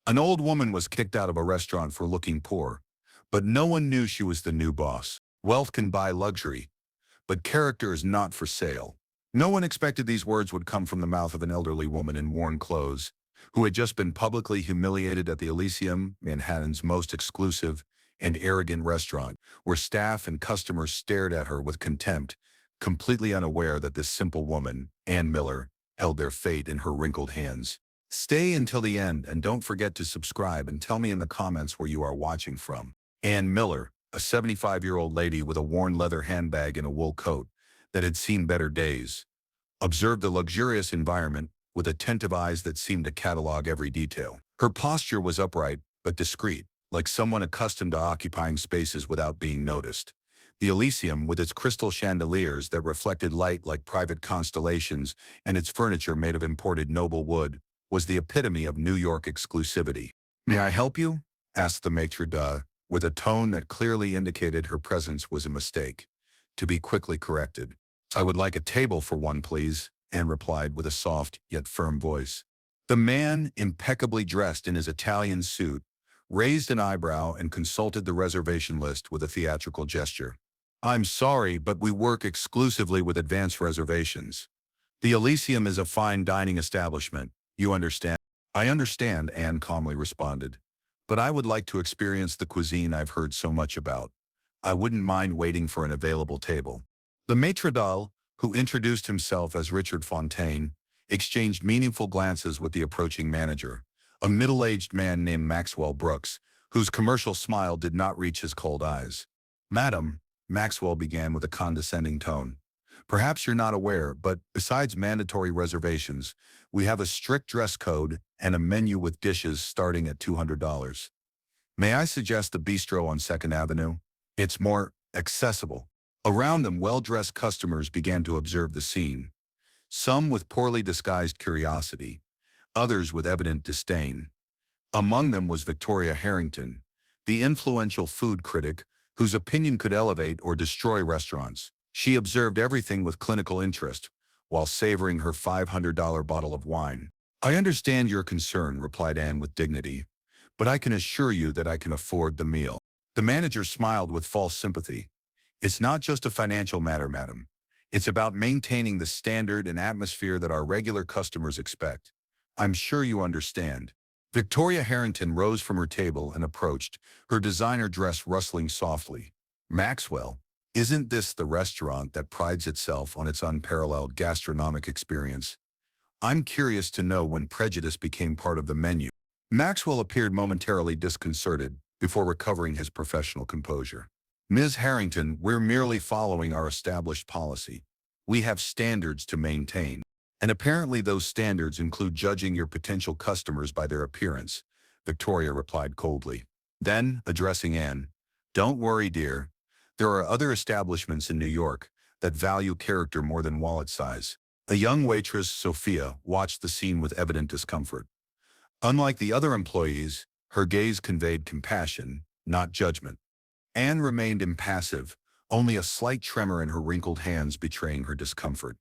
An old woman was kicked out of a restaurant for looking poor, but no one knew she was the new boss. Wealth can buy luxury, but character is not for sale. No one expected these words would come from the mouth of an elderly woman in worn clothes, who had just been publicly humiliated at the Elysium, Manhattan's most exclusive and arrogant restaurant, where staff and customers stared at her with contempt, completely unaware that this simple woman, Ann Miller, held their fate in her wrinkled hands. Stay until the end and don't forget to subscribe and tell me in the comments where you are watching from. Ann Miller, a 75-year-old lady with a worn leather handbag and a wool coat that had seen better days, observed the luxurious environment with attentive eyes that seemed to catalog every detail. Her posture was upright but discreet, like someone accustomed to occupying spaces without being noticed. The Elysium, with its crystal chandeliers that reflected light like private constellations and its furniture made of imported noble wood, was the epitome of New York exclusivity. "May I help you?" asked the maitre d', with a tone that clearly indicated her presence was a mistake, to be quickly corrected. "I would like a table for one, please," Anne replied with a soft yet firm voice. The man, impeccably dressed in his Italian suit, raised an eyebrow and consulted the reservation list with a theatrical gesture. "I'm sorry, but we work exclusively with advance reservations. The Elysium is a fine dining establishment, you understand?" "I understand," Anne calmly responded. "But I would like to experience the cuisine I've heard so much about. I wouldn't mind waiting for an available table." The maitre d', who introduced himself as Richard Fontaine, exchanged meaningful glances with the approaching manager, a middle-aged man named Maxwell Brooks, whose commercial smile did not reach his cold eyes. "Madam," Maxwell began with a condescending tone, "perhaps you're not aware, but besides mandatory reservations, we have a strict dress code and a menu with dishes starting at $200. May I suggest the bistro on 2nd Avenue? It's more accessible." Around them, well-dressed customers began to observe the scene, some with poorly disguised curiosity, others with evident disdain. Among them was Victoria Harrington, the influential food critic whose opinion could elevate or destroy restaurants. She observed everything with clinical interest, while savoring her $500 bottle of wine. "I understand your concern," replied Anne with dignity, "but I can assure you that I can afford the meal." The manager smiled with false sympathy. "It's not just a financial matter, madam. It's about maintaining the standard and atmosphere that our regular customers expect. I'm sure you understand." Victoria Harrington rose from her table and approached, her designer dress rustling softly. "Maxwell, isn't this the restaurant that prides itself on its unparalleled gastronomic experience? I'm curious to know when prejudice became part of the menu." Maxwell appeared momentarily disconcerted before recovering his professional composure. "Ms. Harrington, we're merely following our established policy. We have standards to maintain, and apparently those standards include judging your potential customers by their appearance," Victoria replied coldly. Then, addressing Anne, "Don't worry, dear. There are other establishments in New York that value character more than wallet size." A young waitress, Sophia, watched the scene with evident discomfort. Unlike the other employees, her gaze conveyed compassion, not judgment. Anne remained impassive, only a slight tremor in her wrinkled hands betraying her discomfort.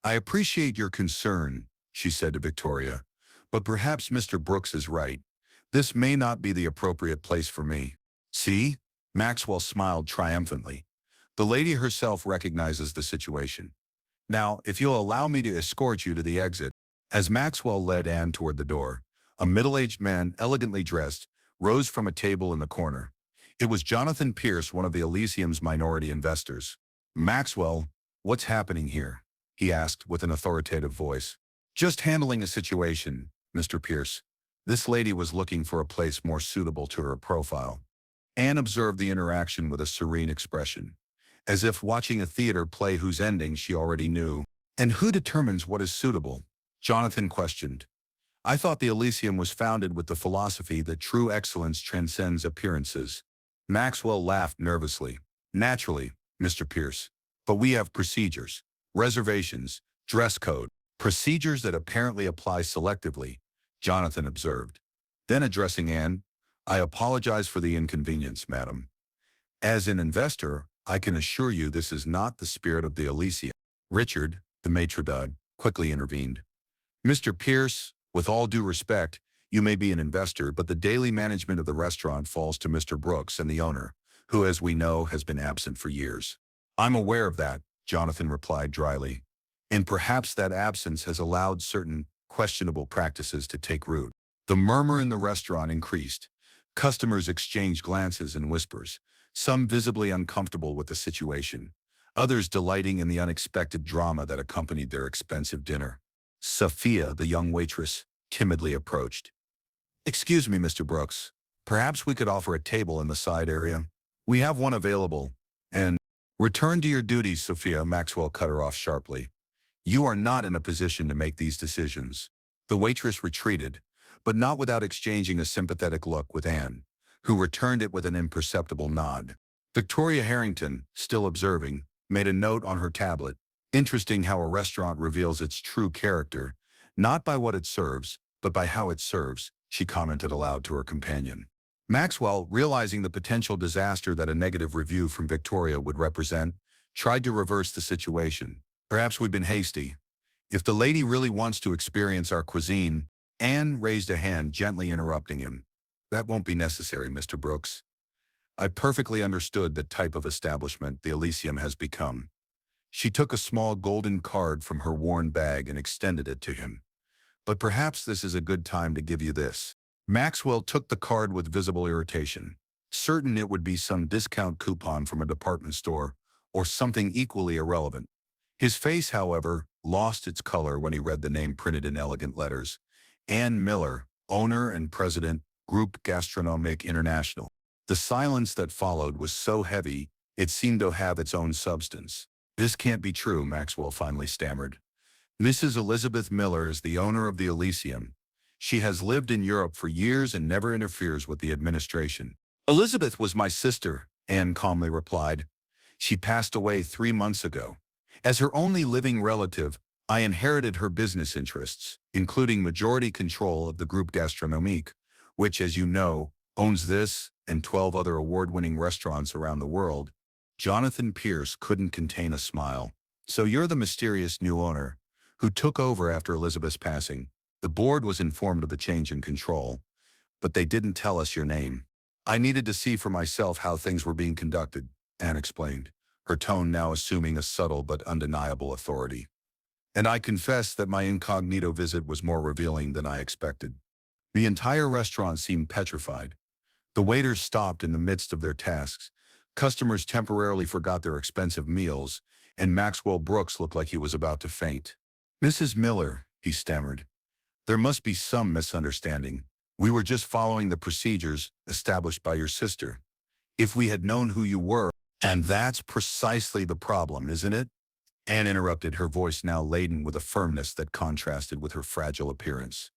"I appreciate your concern," she said to Victoria, "but perhaps Mr. Brooks is right. This may not be the appropriate place for me." "See?" Maxwell smiled triumphantly. "The lady herself recognizes the situation. Now, if you'll allow me to escort you to the exit." As Maxwell led Anne toward the door, a middle-aged man, elegantly dressed, rose from a table in the corner. It was Jonathan Pierce, one of the Elysium's minority investors. "Maxwell, what's happening here?" he asked with an authoritative voice. "Just handling a situation, Mr. Pierce. This lady was looking for a place more suitable to her profile." Anne observed the interaction with a serene expression, as if watching a theater play whose ending she already knew. "And who determines what is suitable?" Jonathan questioned. "I thought the Elysium was founded with the philosophy that true excellence transcends appearances." Maxwell laughed nervously. "Naturally, Mr. Pierce. But we have procedures, reservations, dress code." "Procedures that apparently apply selectively," Jonathan observed. Then addressing Anne, "I apologize for the inconvenience, madam. As an investor, I can assure you this is not the spirit of the Elysium." Richard, the maitre d', quickly intervened. "Mr. Pierce, with all due respect, You may be an investor, but the daily management of the restaurant falls to Mr. Brooks and the owner, who, as we know, has been absent for years. I'm aware of that, Jonathan replied dryly. And perhaps that absence has allowed certain questionable practices to take root. The murmur in the restaurant increased. Customers exchanged glances and whispers, some visibly uncomfortable with the situation, others delighting in the unexpected drama that accompanied their expensive dinner. Sophia, the young waitress, timidly approached. "Excuse me, Mr. Brooks. Perhaps we could offer a table in the side area. We have one available." And, "Return to your duties, Sophia," Maxwell cut her off sharply. "You are not in a position to make these decisions." The waitress retreated, but not without exchanging a sympathetic look with Anne, who returned it with an imperceptible nod. Victoria Harrington, still observing, made a note on her tablet. Interesting how a restaurant reveals its true character, not by what it serves, but by how it serves, she commented aloud to her companion. Maxwell, realizing the potential disaster that a negative review from Victoria would represent, tried to reverse the situation. "Perhaps we've been hasty. If the lady really wants to experience our cuisine—" Anne raised a hand, gently interrupting him. "That won't be necessary, Mr. Brooks. I perfectly understood the type of establishment the Elysium has become." She took a small golden card from her worn bag and extended it to him. "But perhaps this is a good time to give you this." Maxwell took the card with visible irritation, certain it would be some discount coupon from a department store or something equally irrelevant. His face, however, lost its color when he read the name printed in elegant letters. Anne Miller, owner and president, Groupe Gastronomique International. The silence that followed was so heavy, it seemed to have its own substance. "This can't be true," Maxwell finally stammered. "Mrs. Elizabeth Miller is the owner of the Elysium. She has lived in Europe for years and never interferes with the administration." "Elizabeth was my sister," Anne calmly replied. "She passed away 3 months ago. As her only living relative, I inherited her business interests, including majority control of the Groupe Gastronomique, which, as you know, owns this and 12 other award-winning restaurants around the world." Jonathan Pierce couldn't contain a smile. "So you're the mysterious new owner who took over after Elizabeth's passing. The board was informed of the change in control, but they didn't tell us your name." "I needed to see for myself how things were being conducted," Anne explained, her tone now assuming a subtle but undeniable authority. "And I confess that my incognito visit was more revealing than I expected." The entire restaurant seemed petrified. The waiters stopped in the midst of their tasks, customers temporarily forgot their expensive meals, and Maxwell Brooks looked like he was about to faint. "Mrs. Miller," he stammered, "there must be some misunderstanding. We were just following the procedures established by your sister. If we had known who you were—" "And that's precisely the problem, isn't it?" Anne interrupted, her voice now laden with a firmness that contrasted with her fragile appearance.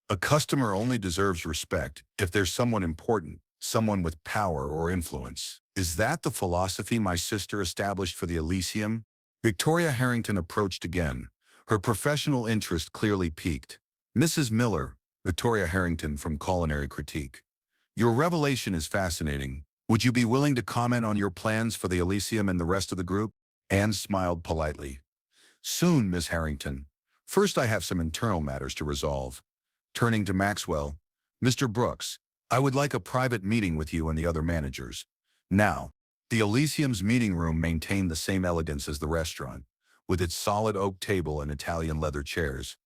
"A customer only deserves respect if there's someone important, someone with power or influence. Is that the philosophy my sister established for the Elysium?" Victoria Harrington approached again, her professional interest clearly piqued. "Mrs. Miller," Victoria Harrington from Culinary Critique, "your revelation is fascinating. Would you be willing to comment on your plans for the Elysium and the rest of the group?" Anne smiled politely. "Soon, Miss Harrington. First, I have some internal matters to resolve." Turning to Maxwell, "Mr. Brooks, I would like a private meeting with you and the other managers." Now, the Elysium's meeting room maintained the same elegance as the restaurant, with its solid oak table and Italian leather chairs.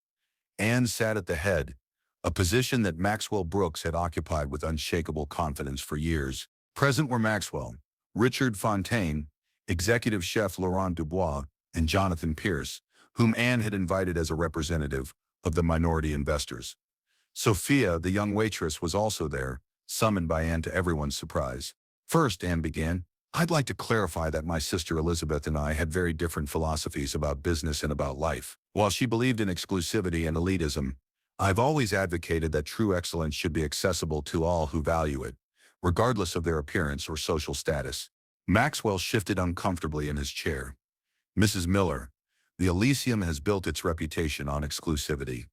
Anne sat at the head, a position that Maxwell Brooks had occupied with unshakable confidence for years. Present were Maxwell, Richard Fontaine, executive chef Laurent Dubois, and Jonathan Pierce, whom Anne had invited as a representative of the minority investors. Sophia, the young waitress, was also there, summoned by Anne to everyone's surprise. "First," Anne began, "I'd like to clarify that my sister Elizabeth and I had very different philosophies about business and about life. While she believed in exclusivity and elitism, I've always advocated that true excellence should be accessible to all who value it, regardless of their appearance or social status." Maxwell shifted uncomfortably in his chair. "Mrs. Miller, the Elysium has built its reputation on exclusivity.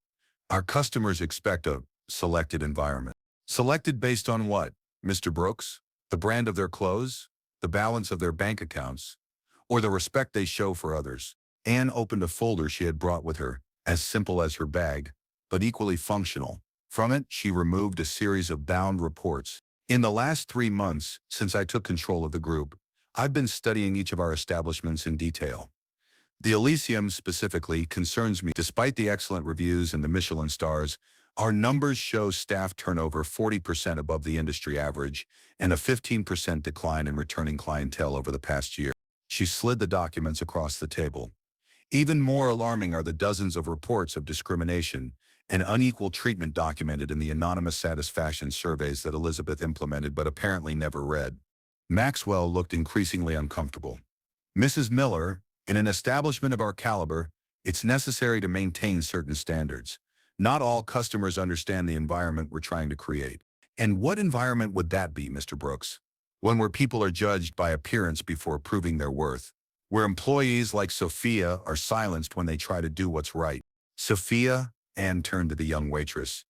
Our customers expect a selected environment." "Selected based on what, Mr. Brooks? The brand of their clothes? The balance of their bank accounts? Or the respect they show for others?" Anne opened a folder she had brought with her, as simple as her bag, but equally functional. From it, she removed a series of bound reports. In the last 3 months, since I took control of the group, I've been studying each of our establishments in detail. The Elysium specifically concerns me. Despite the excellent reviews and the Michelin stars, our numbers show staff turnover 40% above the industry average and a 15% decline in returning clientele over the past year. She slid the documents across the table. Even more alarming are the dozens of reports of discrimination and unequal treatment documented in the anonymous satisfaction surveys that Elizabeth implemented but apparently never read. Maxwell looked increasingly uncomfortable. Mrs. Miller, in an establishment of our caliber, it's necessary to maintain certain standards. Not all customers understand the environment we're trying to create. And what environment would that be, Mr. Brooks? One where people are judged by appearance before proving their worth. Where employees like Sophia are silenced when they try to do what's right. Sophia, Anne turned to the young waitress.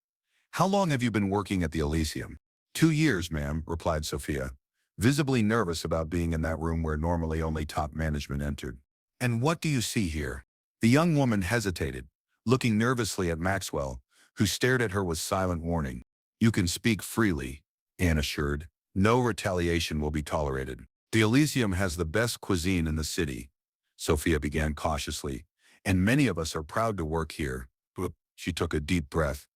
How long have you been working at the Elysium? 2 years, ma'am, replied Sophia, visibly nervous about being in that room where normally only top management entered. And what do you see here? The young woman hesitated, looking nervously at Maxwell, who stared at her with silent warning. You can speak freely, Anne assured. No retaliation will be tolerated. The Elysium has the best cuisine in the city, Sophia began cautiously, and many of us are proud to work here. She took a deep breath.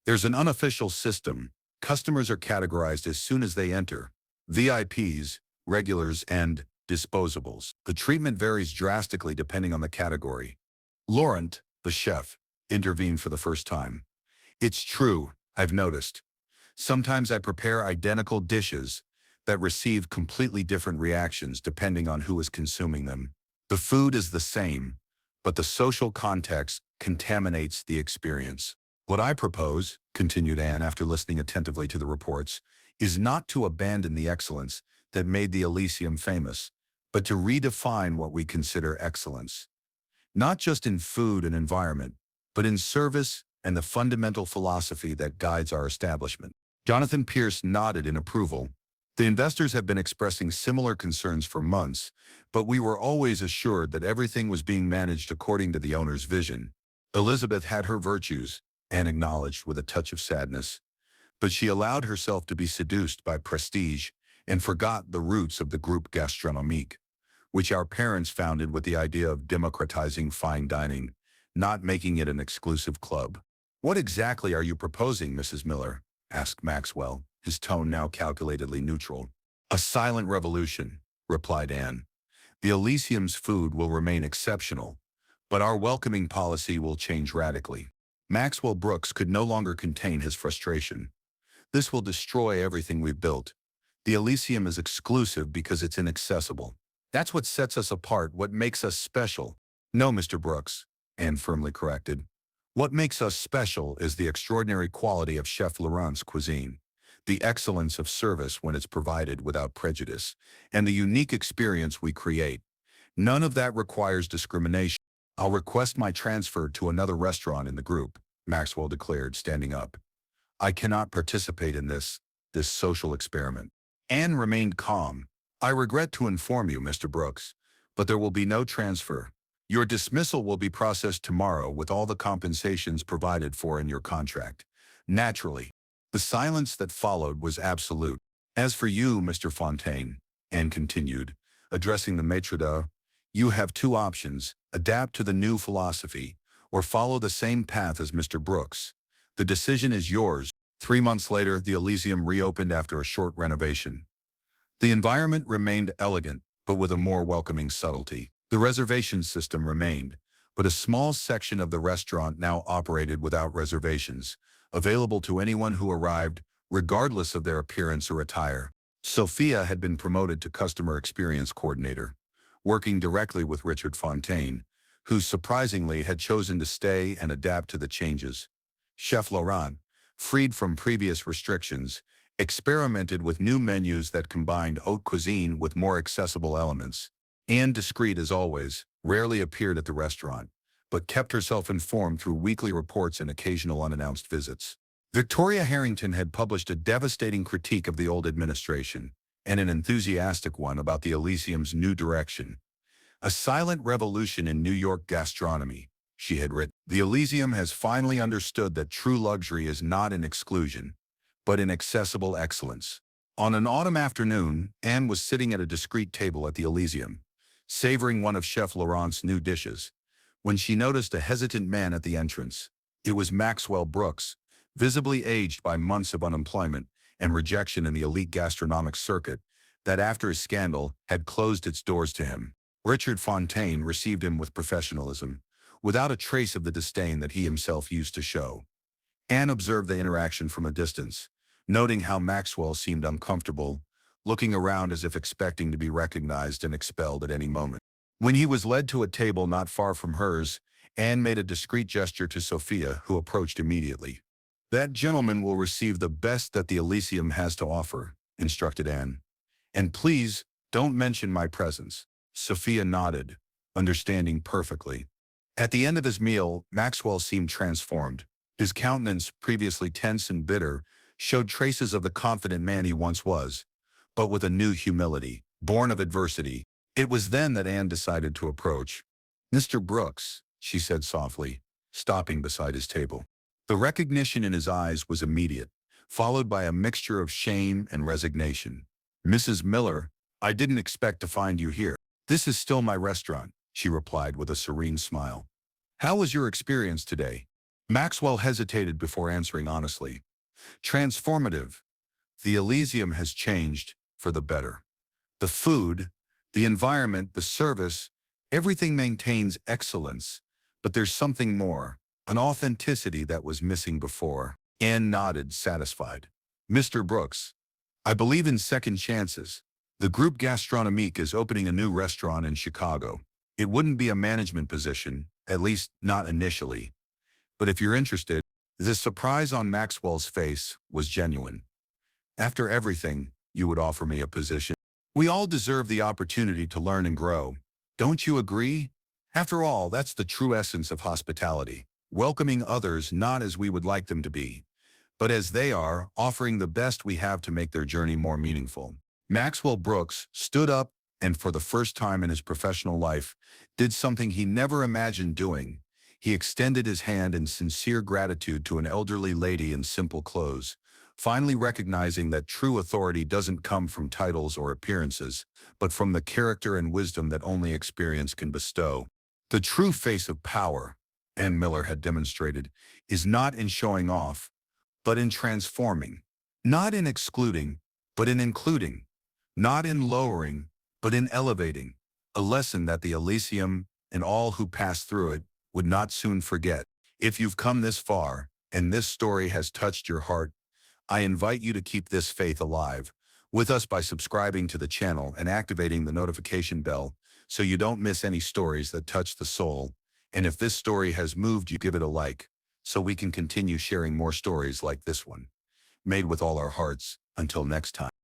There's an unofficial system. Customers are categorized as soon as they enter. VIPs, regulars, and disposables. The treatment varies drastically depending on the category. Laurent, the chef, intervened for the first time. It's true, I've noticed. Sometimes I prepare identical dishes that receive completely different reactions depending on who is consuming them. The food is the same, but the social context contaminates the experience. What I propose, continued Anne after listening attentively to the reports, is not to abandon the excellence that made the Elysium famous, but to redefine what we consider excellence. Not just in food and environment, but in service and the fundamental philosophy that guides our establishment. Jonathan Pierce nodded in approval. The investors have been expressing similar concerns for months, but we were always assured that everything was being managed according to the owner's vision. Elizabeth had her virtues, Anne acknowledged with a touch of sadness, but she allowed herself to be seduced by prestige and forgot the roots of the groupe gastronomique, which our parents founded with the idea of democratizing fine dining, not making it an exclusive club. What exactly are you proposing, Mrs. Miller? Asked Maxwell, his tone now calculatedly neutral. A silent revolution, replied Anne. The Elysium's food will remain exceptional, but our welcoming policy will change radically. Maxwell Brooks could no longer contain his frustration. This will destroy everything we've built. The Elysium is exclusive because it's inaccessible. That's what sets us apart, what makes us special. No, Mr. Brooks, Anne firmly corrected. What makes us special is the extraordinary quality of Chef Laurent's cuisine, the excellence of service when it's provided without prejudice, and the unique experience we create. None of that requires discrimination. I'll request my transfer to another restaurant in the group, Maxwell declared, standing up. I cannot participate in this social experiment. Anne remained calm. I regret to inform you, Mr. Brooks, but there will be no transfer. Your dismissal will be processed tomorrow with all the compensations provided for in your contract. Naturally. The silence that followed was absolute. As for you, Mr. Fontaine, Anne continued, addressing the maitre d', you have two options: adapt to the new philosophy, or follow the same path as Mr. Brooks. The decision is yours. 3 months later, the Elysium reopened after a short renovation. The environment remained elegant, but with a more welcoming subtlety. The reservation system remained, but a small section of the restaurant now operated without reservations, available to anyone who arrived, regardless of their appearance or attire. Sophia had been promoted to customer experience coordinator, working directly with Richard Fontaine, who surprisingly had chosen to stay and adapt to the changes. Chef Laurent, freed from previous restrictions, experimented with new menus that combined haute cuisine with more accessible elements. Anne, discreet as always, rarely appeared at the restaurant, but kept herself informed through weekly reports and occasional unannounced visits. Victoria Harrington had published a devastating critique of the old administration, and an enthusiastic one about the Elysium's new direction. A silent revolution in New York gastronomy, she had written. The Elysium has finally understood that true luxury is not in exclusion, but in accessible excellence. On an autumn afternoon, Anne was sitting at a discreet table at the Elysium, savoring one of Chef Laurent's new dishes, when she noticed a hesitant man at the entrance. It was Maxwell Brooks, visibly aged by months of unemployment and rejection in the elite gastronomic circuit that after his scandal had closed its doors to him. Richard Fontaine received him with professionalism, without a trace of the disdain that he himself used to show. Anne observed the interaction from a distance, noting how Maxwell seemed uncomfortable, looking around as if expecting to be recognized and expelled at any moment. When he was led to a table not far from hers, Anne made a discreet gesture to Sophia, who approached immediately. "That gentleman will receive the best that the Elysium has to offer," instructed Anne. "And please, don't mention my presence." Sophia nodded, understanding perfectly. At the end of his meal, Maxwell seemed transformed. His countenance, previously tense and bitter, showed traces of the confident man he once was, but with a new humility, born of adversity. It was then that Anne decided to approach. "Mr. Brooks," she said softly, stopping beside his table. The recognition in his eyes was immediate, followed by a mixture of shame and resignation. "Mrs. Miller, I didn't expect to find you here." "This is still my restaurant," she replied with a serene smile. "How was your experience today?" Maxwell hesitated before answering honestly. "Transformative. The Elysium has changed for the better. The food, the environment, the service, everything maintains excellence, but there's something more, an authenticity that was missing before." Anne nodded, satisfied. "Mr. Brooks, I believe in second chances. The Groupe Gastronomique is opening a new restaurant in Chicago. It wouldn't be a management position, at least not initially. But if you're interested," the surprise on Maxwell's face was genuine. "After everything, you would offer me a position. We all deserve the opportunity to learn and grow. Don't you agree? After all, that's the true essence of hospitality. Welcoming others not as we would like them to be, but as they are, offering the best we have to make their journey more meaningful." Maxwell Brooks stood up and, for the first time in his professional life, did something he never imagined doing. He extended his hand in sincere gratitude to an elderly lady in simple clothes, finally recognizing that true authority doesn't come from titles or appearances, but from the character and wisdom that only experience can bestow. The true face of power, Anne Miller had demonstrated, is not in showing off, but in transforming. Not in excluding, but in including. Not in lowering, but in elevating. A lesson that the Elysium and all who pass through it would not soon forget. If you've come this far, and this story has touched your heart, I invite you to keep this faith alive with us by subscribing to the channel and activating the notification bell so you don't miss any stories that touch the soul. And if this story has moved you, give it a like so we can continue sharing more stories like this one, made with all our hearts. Until next time.